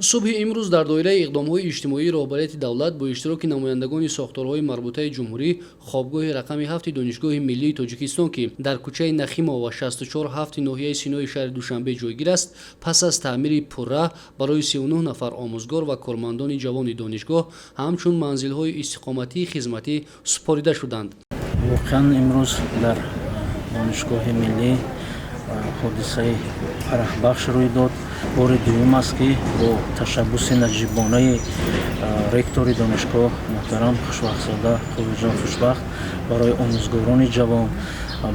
субҳи имрӯз дар доираи иқдомҳои иҷтимоии роҳбарияти давлат бо иштироки намояндагони сохторҳои марбутаи ҷумҳурӣ хобгоҳи рақами 7 донишгоҳи миллии Тоҷикистон, ки дар кӯчаи Нахимов ва 64 7 ноҳияи Синои шаҳри Душанбе ҷойгир аст, пас аз таъмири пурра барои 39 нафар омӯзгор ва кормандони ҷавони донишгоҳ ҳамчун манзилҳои истиқоматии хизматӣ супорида шуданд. воқеан имрӯз дар донишгоҳи миллӣ ҳодисаи фарахбахш рӯй дод. бори дуюм аст ки бо ташаббуси наҷибонаи ректори донишгоҳ муҳтарам хушбахтзода хоҷаҷон хушбахт барои омӯзгорони ҷавон,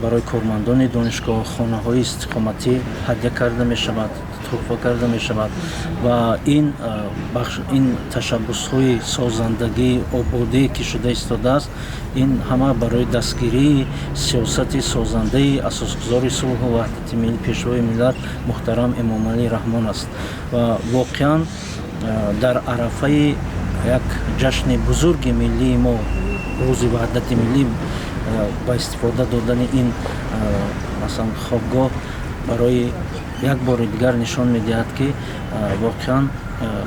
барои кормандони донишгоҳ хонаҳои истиқоматӣ ҳадя карда мешавад, туҳфа карда мешавад ва ин ташаббусҳои созандагии ободие ки шуда истодааст, ин ҳама барои дастгирии сиёсати созандаи асосгузори сулҳу ваҳдати миллӣ пешвои миллат муҳтарам Эмомалӣ Раҳмон аст ва воқеан дар арафаи як ҷашни бузурги миллии мо, рӯзи ваҳдати миллӣ, ба истифода додани ин масалан хобгоҳ барои як бори дигар нишон медиҳад, ки воқеан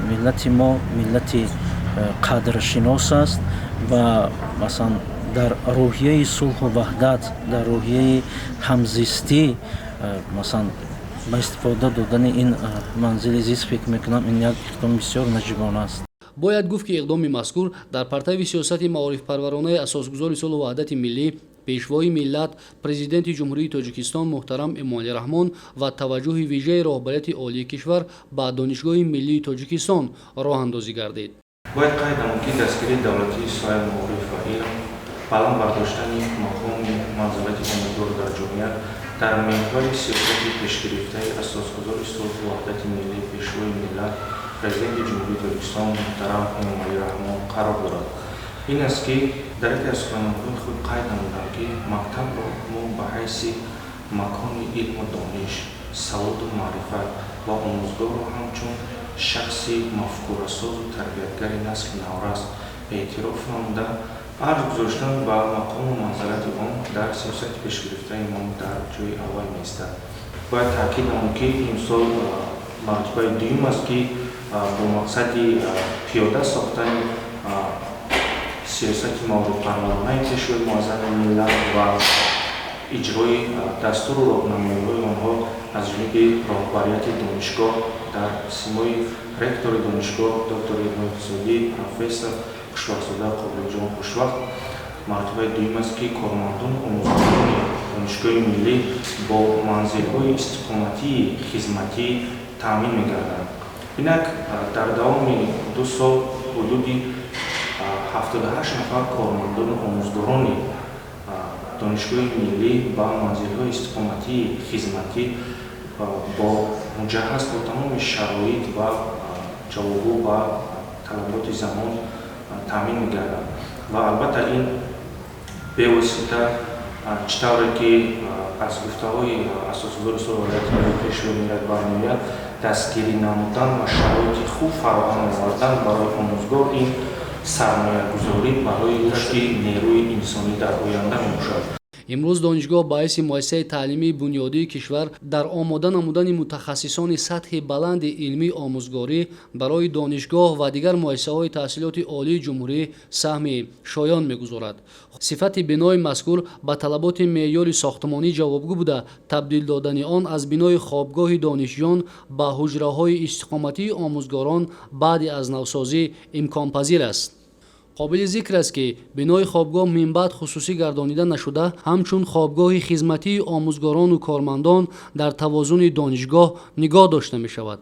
миллати мо миллати қадршинос аст ва масалан дар рӯҳияи сулҳу ваҳдат, дар рӯҳияи ҳамзистӣ, масалан ба истифода додани ин манзили зист фикр мекунам ин як иқдоми бисёр наҷибона аст. бояд гуфт ки иқдоми мазкур дар партави сиёсати маорифпарваронаи асосгузори сулҳу ваҳдати миллӣ, пешвои миллат, президенти ҷумҳурии Тоҷикистон муҳтарам Эмомалӣ Раҳмон ва таваҷҷӯҳи вижаи роҳбарияти олии кишвар ба донишгоҳи миллии Тоҷикистон роҳандозӣ гардид. бояд қайд намуд ки дастгирии давлатии соҳаи маориф ва илм, баланд бардоштани мақоми манзилати омӯзгор дар ҷомеа дар меҳвори сиёсати пешгирифтаи асосгузори сулҳу ваҳдати миллӣ, пешвои миллат, президенти ҷумҳурии Тоҷикистон муҳтарам Эмомалӣ Раҳмон қарор дорад. ин аст ки дар яке аз суханҳои худ қайд намудам, ки мактабро мо ба ҳайси макони илму дониш, саводу маърифат ва омӯзгорро ҳамчун шахси мафкурасозу тарбиятгари насли наврас эътироф намуда, арз гузоштан ба мақому манзилати он дар сиёсати пешгирифтаи мо дар ҷойи аввал меистад. бояд таъкид намуд, ки имсол маротибаи дуюм аст, ки бо мақсади пиёда сохтани сиёсати маорифпарваронаи пешвои муаззами миллат ва иҷрои дастуру роҳнамоиҳои онҳо аз ҷониби роҳбарияти донишгоҳ дар симои ректори донишгоҳ доктори илмҳои иқтисодӣ профессор хушбахтзода қобилҷон хушбахт, маротибаи дуюм аст, ки кормандони омӯзгорони донишгоҳи миллӣ бо манзилҳои истиқоматии хизматӣ таъмин мегарданд. инак дар давоми 2 сол ҳудуди 78 нафар кормандони омӯзгорони донишгоҳи миллӣ ба манзилҳои истиқоматии хизматӣ бо муҷаҳҳаз бо тамоми шароит ва ҷавобгӯ ба талаботи замон таъмин мегардад ва албатта ин бевосита чӣ тавре ки аз гуфтаҳои асосгузори сулҳу ваҳдати миллӣ пешвои миллат бармеояд, дастгирӣ намудан ва шароити хуб фароҳам овардан барои омӯзгор ин сармоягузорӣ барои рушди нерӯи инсонӣ дар оянда мебошад. имрӯз донишгоҳ ба ҳайси муассисаи таълимии бунёдии кишвар дар омода намудани мутахассисони сатҳи баланди илмии омӯзгорӣ барои донишгоҳ ва дигар муассисаҳои таҳсилоти олии ҷумҳурӣ саҳми шоён мегузорад. сифати бинои мазкур ба талаботи меъёри сохтмонӣ ҷавобгӯ буда, табдил додани он аз бинои хобгоҳи донишҷӯён ба ҳуҷраҳои истиқоматии омӯзгорон баъди аз навсозӣ имконпазир аст. қобили зикр аст, ки бинои хобгоҳ минбаъд хусусӣ гардонида нашуда, ҳамчун хобгоҳи хизматии омӯзгорону кормандон дар тавозуни донишгоҳ нигоҳ дошта мешавад.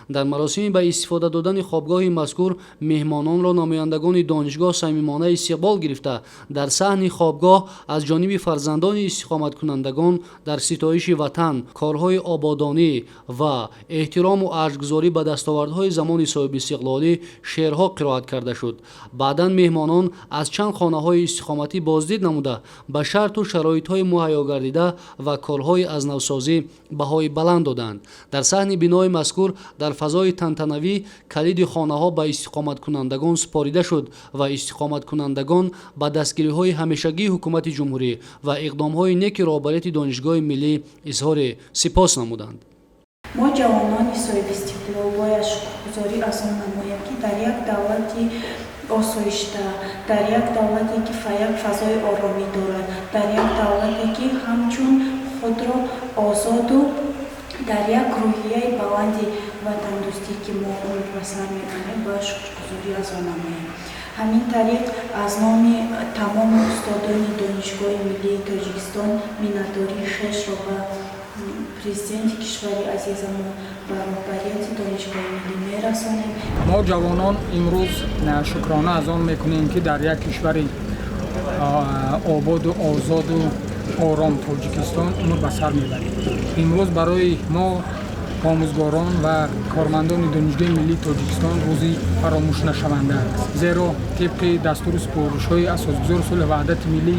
дар маросими ба истифода додани хобгоҳи мазкур меҳмононро намояндагони донишгоҳ самимона истиқбол гирифта, дар саҳни хобгоҳ аз ҷониби фарзандони истиқоматкунандагон дар ситоиши ватан, корҳои ободонӣ ва эҳтирому арзгузорӣ ба дастовардҳои замони соҳибистиқлолӣ шеърҳо қироат карда шуд. баъдан меҳмонон аз чанд хонаҳои истиқоматӣ боздид намуда, ба шарту шароитҳои муҳайё гардида ва корҳои азнавсозӣ баҳои баланд доданд. дар саҳни бинои мазкур дар фазои тантанавӣ калиди хонаҳо ба истиқоматкунандагон супорида шуд ва истиқоматкунандагон ба дастгириҳои ҳамешагии ҳукумати ҷумҳурӣ ва иқдомҳои неки роҳбарияти донишгоҳи миллӣ изҳори сипос намуданд. мо ҷавонони соҳиби истиқлол бояд шукргузорӣ аз он намоем, ки дар як давлати осоишта, дар як давлате ки як фазои оромӣ дорад, дар як давлате ки ҳамчун худро озоду дар як рӯҳияи баланди ватандӯстӣ ки мо умр ба сар мебарем, бояд шукргузорӣ аз он намоем. ҳамин тариқ аз номи тамоми устодони донишгоҳи миллии Тоҷикистон миннатдории хешро ба президенти кишвари азизамон ва роҳбарияти донишгоҳи миллӣ мерасонем. мо ҷавонон имрӯз шукрона аз он мекунем, ки дар як кишвари ободу озоду ором Тоҷикистон умр ба сар мебарем. имрӯз барои мо омӯзгорон ва кормандони донишгоҳи миллии Тоҷикистон рӯзи фаромӯшнашаванда аст. зеро тибқи дастури супоришҳои асосгузори сулҳу ваҳдати миллӣ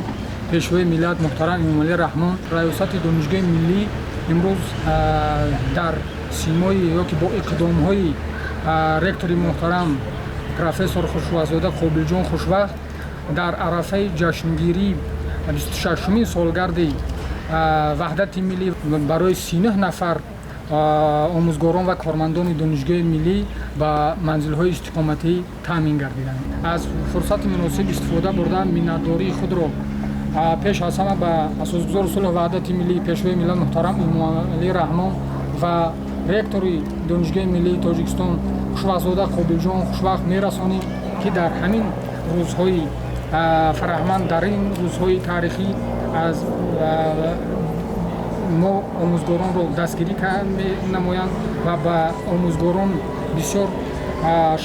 пешвои миллат муҳтарам Эмомалӣ Раҳмон, раёсати донишгоҳи миллӣ имрӯз дар симои ёки бо иқдомҳои ректори муҳтарам профессор Хушвазода Қобилҷон Хушвақт дар арафаи ҷашнгирии 26-умин солгарди ваҳдати миллӣ барои 39 нафар омӯзгорон ва кормандони донишгоҳи миллӣ ба манзилҳои истиқоматӣ таъмин гардиданд. аз фурсати муносиб истифода бурда миннатдории худро пеш аз ҳама ба асосгузори сулҳу ваҳдати миллӣ пешвои миллат муҳтарам Эмомалӣ Раҳмон ва ректори донишгоҳи миллии Тоҷикистон Хушвақзода Қобилҷон Хушвақт мерасонем, ки дар ҳамин рӯзҳои фараҳманд, дар ин рӯзҳои тарихӣ аз мо омӯзгоронро дастгирӣ намоянд ва ба омӯзгорон бисёр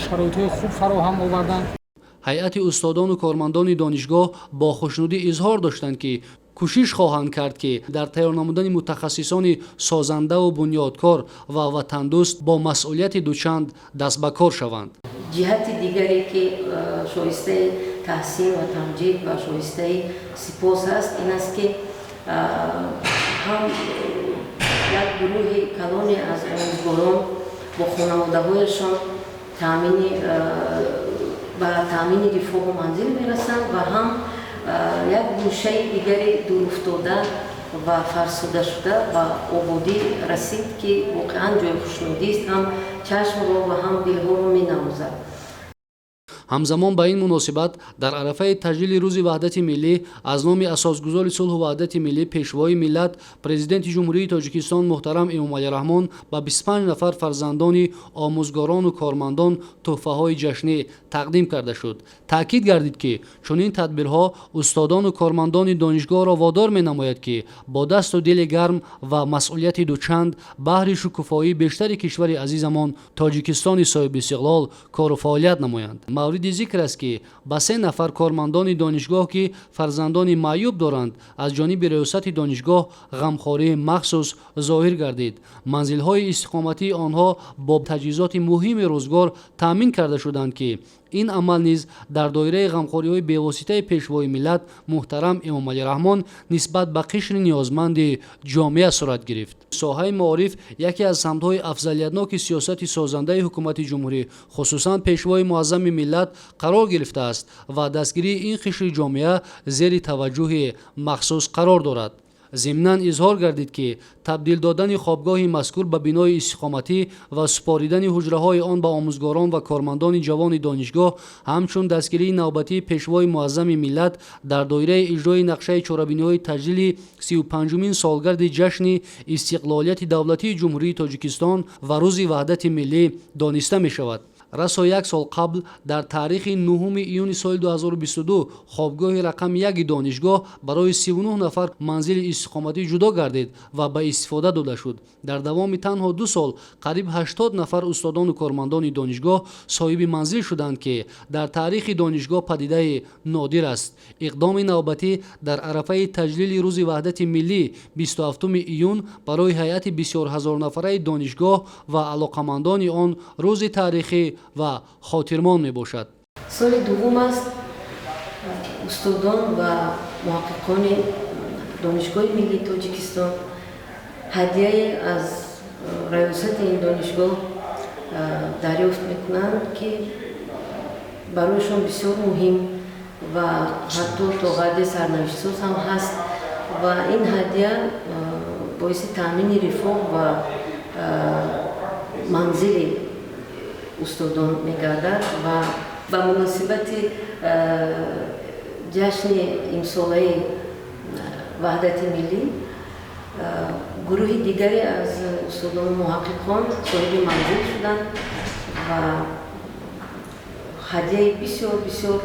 шароитҳои хуб фароҳам оварданд. ҳайати устодону кормандони донишгоҳ бо хушнудӣ изҳор доштанд, ки кӯшиш хоҳанд кард, ки дар тайёр намудани мутахассисони созандаву бунёдкор ва ватандӯст бо масъулияти дучанд даст ба кор шаванд. ҷиҳати дигаре ки шоистаи таҳсин ва тамҷид ва шоистаи сипос аст, ин аст, ки ҳам як гурӯҳи калоне аз омӯзгорон бо хонаводаҳояшон ба таъмини рифоҳу манзил мерасанд ва ҳам як гӯшаи дигари дуруфтода ва фарсудашуда ба ободӣ расид, ки воқеан ҷойи хушнудист, ҳам чашмро ва ҳам дилҳоро менавозад. ҳамзамон ба ин муносибат дар арафаи таҷлили рӯзи ваҳдати миллӣ аз номи асосгузори сулҳу ваҳдати миллӣ пешвои миллат президенти ҷумҳурии Тоҷикистон муҳтарам Эмомалӣ Раҳмон ба 25 нафар фарзандони омӯзгорону кормандон тӯҳфаҳои ҷашнӣ тақдим карда шуд. таъкид гардид, ки чунин тадбирҳо устодону кормандони донишгоҳро водор менамояд, ки бо дасту дили гарм ва масъулияти дучанд баҳри шукуфоии бештари кишвари азизамон Тоҷикистони соҳиби истиқлол кору фаъолият намоянд. мавриди зикр аст, ки ба 3 нафар кормандони донишгоҳ, ки фарзандони маъюб доранд, аз ҷониби раёсати донишгоҳ ғамхории махсус зоҳир гардид. манзилҳои истиқоматии онҳо бо таҷҳизоти муҳими рӯзгор таъмин карда шуданд, ки ин амал низ дар доираи ғамхориҳои бевоситаи пешвои миллат муҳтарам Эмомалӣ Раҳмон нисбат ба қишри ниёзманди ҷомеа сурат гирифт. соҳаи маориф яке аз самтҳои афзалиятноки сиёсати созандаи ҳукумати ҷумҳурӣ, хусусан пешвои муаззами миллат қарор гирифтааст ва дастгирии ин қишри ҷомеа зери таваҷҷӯҳи махсус қарор дорад. зимнан изҳор гардид, ки табдил додани хобгоҳи мазкур ба бинои истиқоматӣ ва супоридани ҳуҷраҳои он ба омӯзгорон ва кормандони ҷавони донишгоҳ ҳамчун дастгирии навбатии пешвои муаззами миллат дар доираи иҷрои нақшаи чорабиниҳои таҷлили 35-умин солгарди ҷашни истиқлолияти давлатии ҷумҳурии Тоҷикистон ва рӯзи ваҳдати миллӣ дониста мешавад. расо як сол қабл дар таърихи 9 июни соли 2022 хобгоҳи рақами 1 донишгоҳ барои 39 нафар манзили истиқоматӣ ҷудо гардид ва ба истифода дода шуд. дар давоми танҳо 2 сол қариб 80 нафар устодону кормандони донишгоҳ соҳиби манзил шуданд, ки дар таърихи донишгоҳ падидаи нодир аст. иқдоми навбатӣ дар арафаи таҷлили рӯзи ваҳдати миллӣ 27 июн барои ҳайати бисёр ҳазорнафараи донишгоҳ ва алоқамандони он рӯзи таърихӣ ва хотирмон мебошад. соли дуввум аст устодон ва муҳаққиқони донишгоҳи миллии Тоҷикистон ҳадияе аз раёсати ин донишгоҳ дарёфт мекунанд, ки барояшон бисёр муҳим ва ҳатто то қадри сарнавиштсоз ҳам ҳаст ва ин ҳадия боиси таъмини рифоқ ва манзили устодон мегардад ва ба муносибати ҷашни имсолаи ваҳдати миллӣ гурӯҳи дигаре аз устодону муҳаққиқон соҳиби манзил шуданд ва ҳадияи бисёр бисёр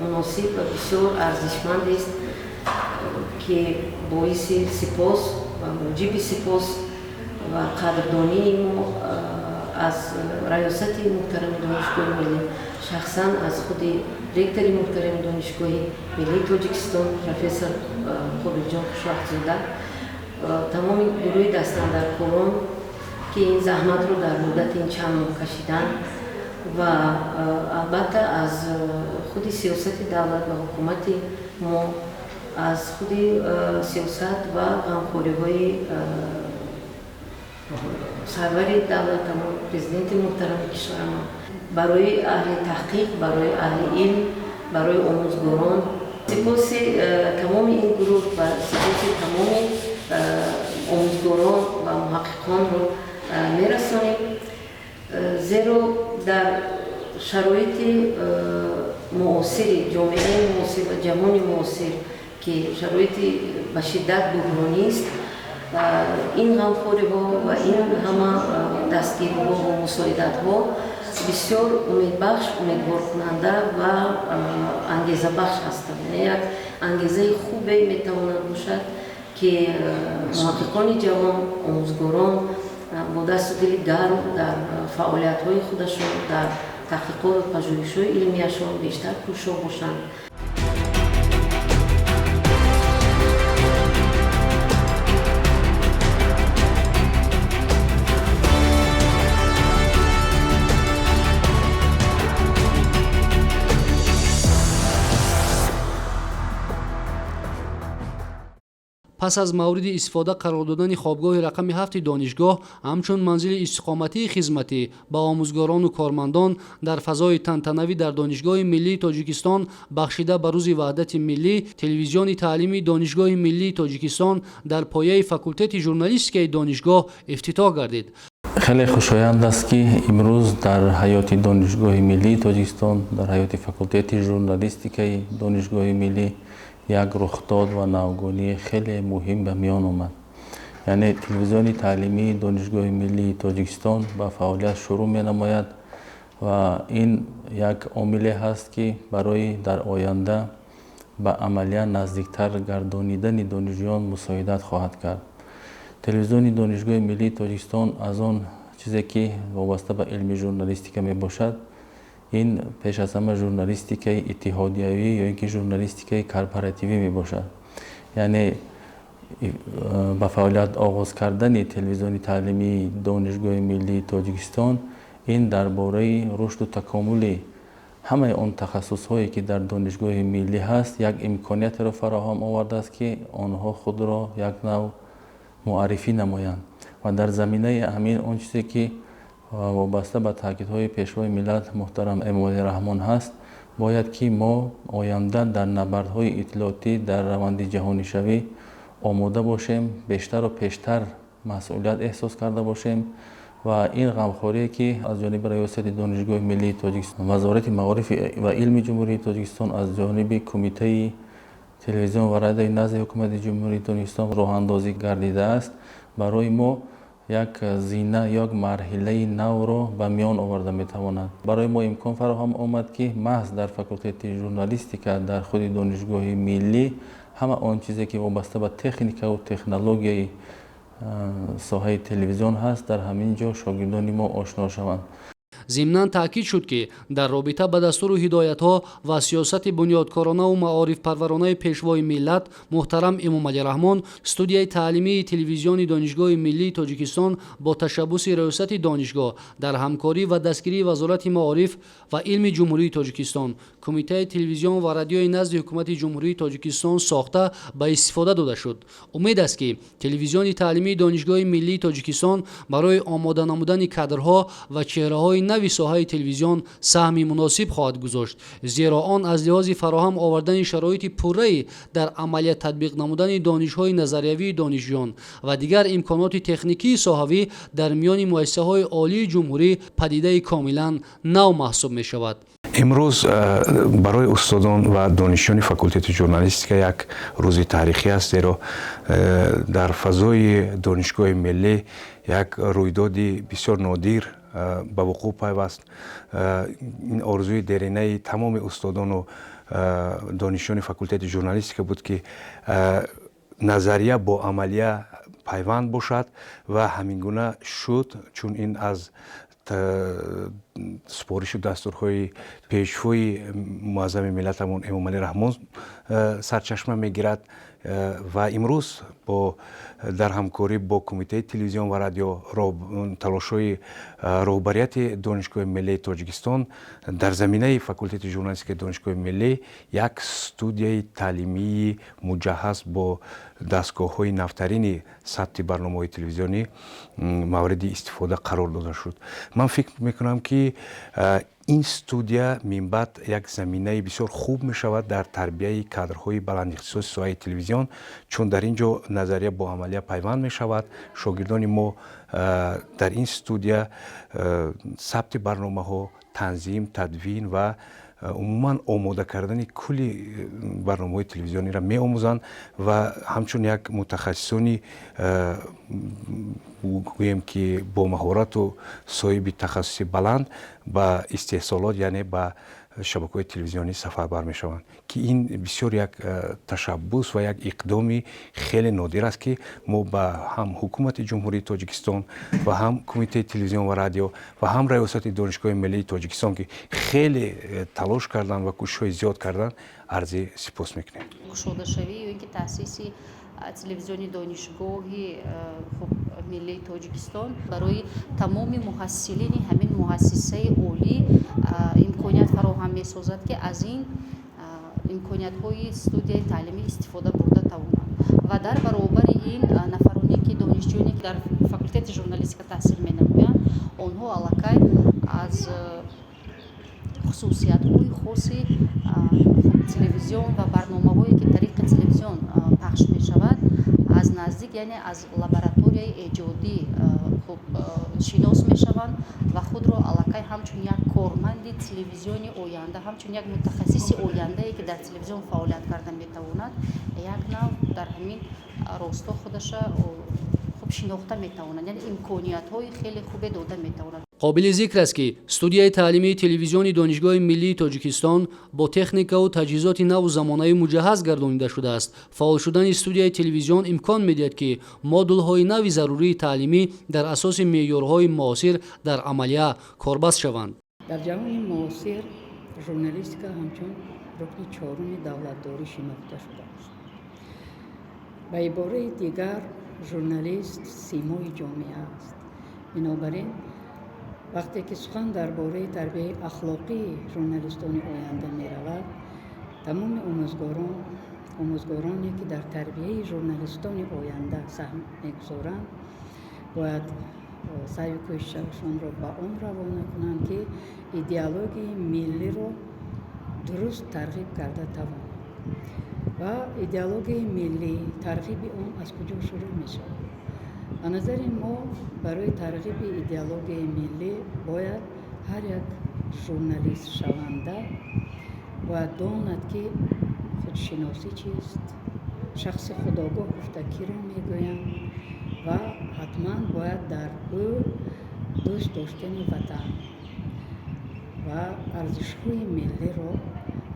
муносиб ва бисёр арзишмандест ки боиси сипос ва муҷиби сипос ва қадрдонии мо аз раёсати муҳтарами донишгоҳи миллӣ, шахсан аз худи ректори муҳтарами донишгоҳи миллии Тоҷикистон профессор Қобилҷон Хушвақтзода, тамоми гурӯҳи дастандаркорон ки ин заҳматро дар муддати ин чанд моҳ кашиданд ва албатта аз худи сиёсати давлат ва ҳукумати мо, аз худи сиёсат ва ғамхориҳои сарвари давлатамо, президенти муҳтарами кишварамо, барои аҳли таҳқиқ, барои аҳли илм, барои омӯзгорон сипоси тамоми ин гурӯҳ ва сипоси тамоми омӯзгорон ва муҳаққиқонро мерасонем, зеро дар шароити муосири ҷомеаи муосир ва ҷаҳони муосир ки шароити ба шиддат буҳронист, ин ғамхориҳо ва ин ҳама дастгириҳо ва мусоидатҳо бисёр умедбахш, умедворкунанда ва ангезабахш ҳастанд. Як ангезаи хубе метавонад бошад ки муҳаққиқони ҷавон, омӯзгорон бо дасту дили гарм дар фаъолиятҳои худашон, дар таҳқиқот ва пажӯҳишҳои илмияшон бештар кӯшо бошанд. пас аз мавриди истифода қарор додани хобгоҳи рақами 7 донишгоҳ ҳамчун манзили истиқоматии хизматӣ ба омӯзгорону кормандон дар фазои тантанавӣ дар Донишгоҳи миллии Тоҷикистон бахшида ба рӯзи ваҳдати миллӣ, телевизиони таълимии Донишгоҳи миллии Тоҷикистон дар пояи факултети журналистикаи донишгоҳ ифтитоҳ гардид. хеле хушоянд аст ки имрӯз дар ҳаёти Донишгоҳи миллии Тоҷикистон, дар ҳаёти факултети журналистикаи Донишгоҳи миллӣ як рухдод ва навгонии хеле муҳим ба миён омад. Яъне телевизиони таълимии Донишгоҳи миллии Тоҷикистон ба фаъолият шурӯъ менамояд ва ин як омиле ҳаст ки барои дар оянда ба амалия наздиктар гардонидани донишҷӯён мусоидат хоҳад кард. Телевизиони Донишгоҳи миллии Тоҷикистон аз он чизе ки вобаста ба илми журналистика мебошад, ин пеш аз ҳама журналистикаи иттиҳодиявӣ ё ин ки журналистикаи корпоративӣ мебошад. Яъне ба фаъолият оғоз кардани телевизиони таълимии Донишгоҳи миллии Тоҷикистон ин дар бораи рушду такомули ҳамаи он тахассусҳое ки дар Донишгоҳи миллӣ ҳаст, як имкониятеро фароҳам овардааст ки онҳо худро як нав муаррифӣ намоянд ва дар заминаи ҳамин он чизе ки вобаста ба таъкидҳои пешвои миллат муҳтарам Эмомалӣ Раҳмон ҳаст, бояд ки мо оянда дар набардҳои иттилоотӣ дар раванди ҷаҳонишавӣ омода бошем, бештару пештар масъулият эҳсос карда бошем ва ин ғамхорие ки аз ҷониби раёсати Донишгоҳи миллии Тоҷикистон, Вазорати маорифи ва илми Ҷумҳурии Тоҷикистон, аз ҷониби Кумитаи телевизион ва радиои назди ҳукумати Ҷумҳурии Тоҷикистон роҳандозӣ гардидааст, барои мо як зина, як марҳилаи навро ба миён оварда метавонад. Барои мо имкон фароҳам омад ки маҳз дар факултети журналистика дар худи Донишгоҳи миллӣ ҳама он чизе ки вобаста ба техникаву технологияи соҳаи телевизион ҳаст, дар ҳамин ҷо шогирдони мо ошно шаванд. зимнан таъкид шуд ки дар робита ба дастуру ҳидоятҳо ва сиёсати бунёдкоронаву маорифпарваронаи пешвои миллат муҳтарам Эмомалӣ Раҳмон студияи таълимии телевизиони Донишгоҳи миллии Тоҷикистон бо ташаббуси раёсати донишгоҳ дар ҳамкорӣ ва дастгирии Вазорати маориф ва илми Ҷумҳурии Тоҷикистон, Кумитаи телевизион ва радиои назди ҳукумати Ҷумҳурии Тоҷикистон сохта ба истифода дода шуд. Умед аст ки телевизиони таълимии Донишгоҳи миллии Тоҷикистон барои омода намудани кадрҳо ва чеҳраҳои нави соҳаи телевизион саҳми муносиб хоҳад гузошт, зеро он аз лиҳози фароҳам овардани шароити пурраи дар амалия татбиқ намудани донишҳои назариявии донишҷӯён ва дигар имконоти техникии соҳавӣ дар миёни муассисаҳои олии ҷумҳурӣ падидаи комилан нав маҳсуб мешавад. имрӯз барои устодон ва донишҷӯёни факултети журналистика як рӯзи таърихӣ аст, зеро дар фазои донишгоҳи миллӣ як рӯйдоди бисёр нодир ба вуқӯъ пайваст. ин орзуи деринаи тамоми устодону донишҷӯёни факултети журналистика буд ки назария бо амалия пайванд бошад ва ҳамин гуна шуд, чун ин аз супоришу дастурҳои пешвои муаззами миллатамон эмомалӣ раҳмон сарчашма мегирад ва имрӯз дар ҳамкорӣ бо Кумитаи телевизион ва радио талошҳои роҳбарияти Донишгоҳи миллии Тоҷикистон дар заминаи факултети журналистикаи Донишгоҳи миллӣ як студияи таълимии муҷаҳҳаз бо дастгоҳҳои навтарини сабти барномаҳои телевизионӣ мавриди истифода қарор дода шуд. Ман фикр мекунам ки ин студия минбаъд як заминаи бисёр хуб мешавад дар тарбияи кадрҳои баландихтисоси соҳаи телевизион, чун дар ин ҷо назария бо амалия пайванд мешавад. Шогирдони мо дар ин студия сабти барномаҳо, танзим, тадвин ва умуман омода кардани кулли барномаҳои телевизиониро меомӯзанд ва ҳамчун як мутахассисони гӯем ки бо маҳорату соҳиби тахассуси баланд ба истеҳсолот, яъне ба шабакаҳои телевизионӣ сафарбар мешаванд, ки ин бисёр як ташаббус ва як иқдоми хеле нодир аст ки мо ба ҳам ҳукумати ҷумҳурии Тоҷикистон ва ҳам Кумитаи телевизион ва радио ва ҳам раёсати Донишгоҳи миллии Тоҷикистон ки хеле талош карданд ва кӯшишҳои зиёд карданд, арзи сипос мекунем. Кушодашавӣ ё ин ки таъсиси телевизиони донишгоҳи миллии Тоҷикистон барои тамоми муҳассилини ҳамин муассисаи олӣ имконият фароҳам месозад ки аз ин имкониятҳои студияи таълимӣ истифода бурда тавонанд ва дар баробари ин нафароне ки донишҷӯёне ки дар факултети журналистика таҳсил менамоянд, онҳо аллакай аз хусусиятҳои хоси телевизион ва барномаҳое ки тариқи телевизион пахш мешавад аз наздик, яъне аз лабораторияи эҷодӣ шинос мешаванд ва худро аллакай ҳамчун як корманди телевизиони оянда, ҳамчун як мутахассиси ояндае ки дар телевизион фаъолият карда метавонад, як нав дар ҳамин росто худаша шинохта метавонад, яъне имкониятҳои хеле хубе дода метавонад. қобили зикр аст ки студияи таълимии телевизиони Донишгоҳи миллии Тоҷикистон бо техникаву таҷҳизоти наву замонавӣ муҷаҳҳаз гардонида шудааст. Фаъол шудани студияи телевизион имкон медиҳад ки модулҳои нави зарурии таълимӣ дар асоси меъёрҳои муосир дар амалия корбаст шаванд. дар ҷаҳони муосир журналистика ҳамчун рукни чоруми давлатдорӣ шинохта шудааст. ба ибораи дигар, журналист симои ҷомеа аст. Бинобар ин вақте ки сухан дар бораи тарбияи ахлоқии журналистони оянда меравад, тамоми омӯзгороне ки дар тарбияи журналистони оянда саҳм мегузоранд, бояд саъю кӯшишашонро ба он равона кунанд ки идеологияи миллиро дуруст тарғиб карда тавонанд. ва идеологияи миллӣ, тарғиби он аз куҷо шурӯъ мешавад? ба назари мо барои тарғиби идеологияи миллӣ бояд ҳар як журналист шаванда бояд донад ки худшиносӣ чист, шахси худогоҳ гуфта киро мегӯянд ва ҳатман бояд дар ӯ дӯст доштани ватан ва арзишҳои миллиро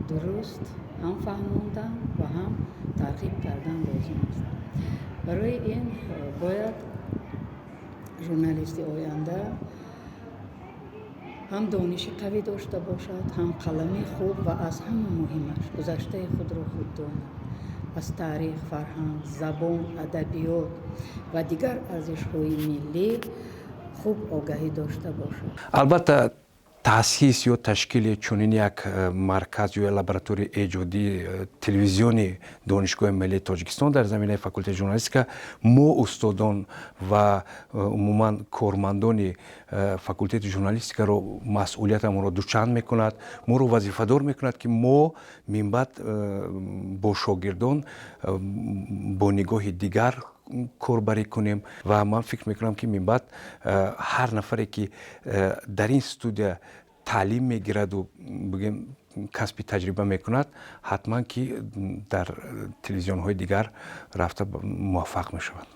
дуруст ҳам фаҳмондан ва ҳам тарғиб кардан лозим аст. барои ин бояд журналисти оянда ҳам дониши қавӣ дошта бошад, ҳам қалами хуб ва аз ҳама муҳимаш гузаштаи худро худ донад, аз таърих, фарҳанг, забон, адабиёт ва дигар арзишҳои миллӣ хуб огаҳӣ дошта бошад. албатта таъсис ё ташкили чунин як марказ ё лабораторияи эҷодии телевизиони донишгоҳи миллии тоҷикистон дар заминаи факултаи журналистика мо устодон ва умуман кормандони факултати журналистикаро масъулиятамонро дучанд мекунад, моро вазифадор мекунад ки мо минбаъд бо шогирдон бо нигоҳи дигар корбарӣ кунем ва ман фикр мекунам ки минбаъд ҳар нафаре ки дар ин студия таълим мегираду бигем касби таҷриба мекунад ҳатман ки дар телевизионҳои дигар рафта муваффақ мешавад.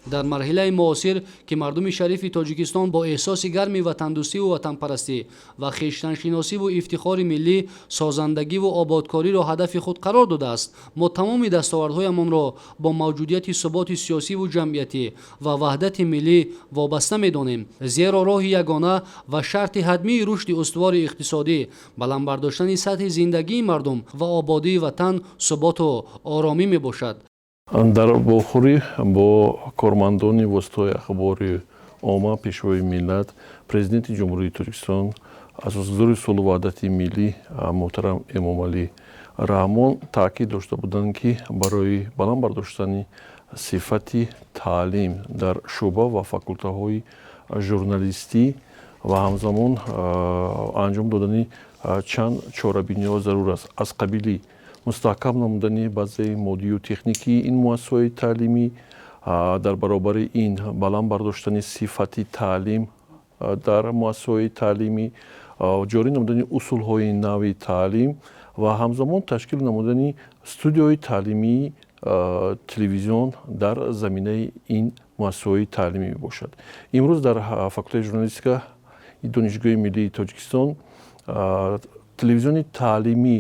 дар марҳилаи муосир ки мардуми шарифи тоҷикистон бо эҳсоси гарми ватандӯстиву ватанпарастӣ ва хештаншиносиву ифтихори миллӣ созандагиву ободкориро ҳадафи худ қарор додааст, мо тамоми дастовардҳоямонро бо мавҷудияти суботи сиёсиву ҷамъиятӣ ва ваҳдати миллӣ вобаста медонем, зеро роҳи ягона ва шарти ҳатмии рушди устувори иқтисодӣ, баландбардоштани сатҳи зиндагии мардум ва ободии ватан суботу оромӣ мебошад. дар вохӯрӣ бо кормандони воситаҳои ахбори омма пешвои миллат президенти ҷумҳурии тоҷикистон асосгузори сулҳу ваҳдати миллӣ муҳтарам эмомалӣ раҳмон таъкид дошта буданд ки барои баланд бардоштани сифати таълим дар шуъба ва факултаҳои журналистӣ ва ҳамзамон анҷом додани чанд чорабиниҳо зарур аст. Аз қабили мустаҳкам намудани базаи моддию техникии ин муассисаҳои таълимӣ, дар баробари ин баланд бардоштани сифати таълим дар муассисаҳои таълимӣ, ҷорӣ намудани усулҳои нави таълим ва ҳамзамон ташкил намудани студияҳои таълимии телевизион дар заминаи ин муассисаҳои таълимӣ мебошад. Имрӯз дар факултаи журналистика донишгоҳи миллии тоҷикистон телевизиони таълимӣ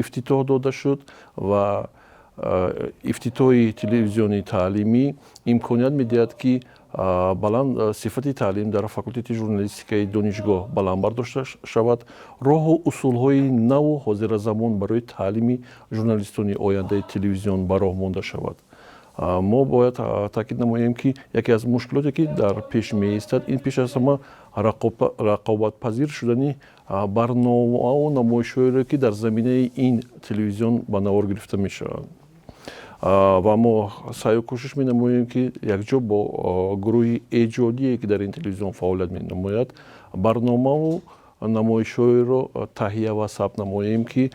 ифтитоҳ дода шуд ва ифтитоҳи телевизиони таълимӣ имконият медиҳад ки баланд сифати таълим дар факултати журналистикаи донишгоҳ баланд бардошта шавад, роҳу усулҳои наву ҳозиразамон барои таълими журналистони ояндаи телевизион ба роҳ монда шавад. мо бояд таъкид намоем ки яке аз мушкилоте ки дар пеш меистад ин пеш аз ҳама рақобатпазир шудани барномау намоишҳоеро ки дар заминаи ин телевизион ба навор гирифта мешаванд. Ва мо саъю кӯшиш менамоем ки якҷо бо гурӯҳи эҷодие ки дар ин телевизион фаъолият менамояд барномаву намоишҳоеро таҳия ва сабт намоем ки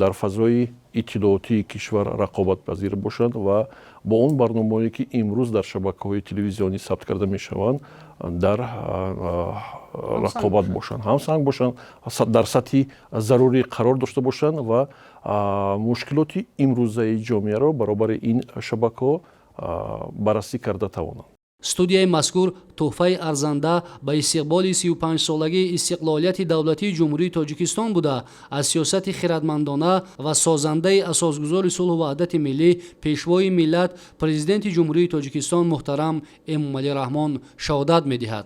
дар фазои иттилоотии кишвар рақобатпазир бошанд ва бо он барномаҳое ки имрӯз дар шабакаҳои телевизионӣ сабт карда мешаванд дар рақобат бошанд, ҳамсанг бошанд, дар сатҳи зарурӣ қарор дошта бошанд ва мушкилоти имрӯзаи ҷомеаро баробари ин шабакаҳо баррасӣ карда тавонанд. студияи мазкур тӯҳфаи арзанда ба истиқболи 35-солагии истиқлолияти давлатии ҷумҳурии тоҷикистон буда аз сиёсати хиратмандона ва созандаи асосгузори сулҳу ваҳдати миллӣ пешвои миллат президенти ҷумҳурии тоҷикистон муҳтарам эмомалӣ раҳмон шаҳодат медиҳад.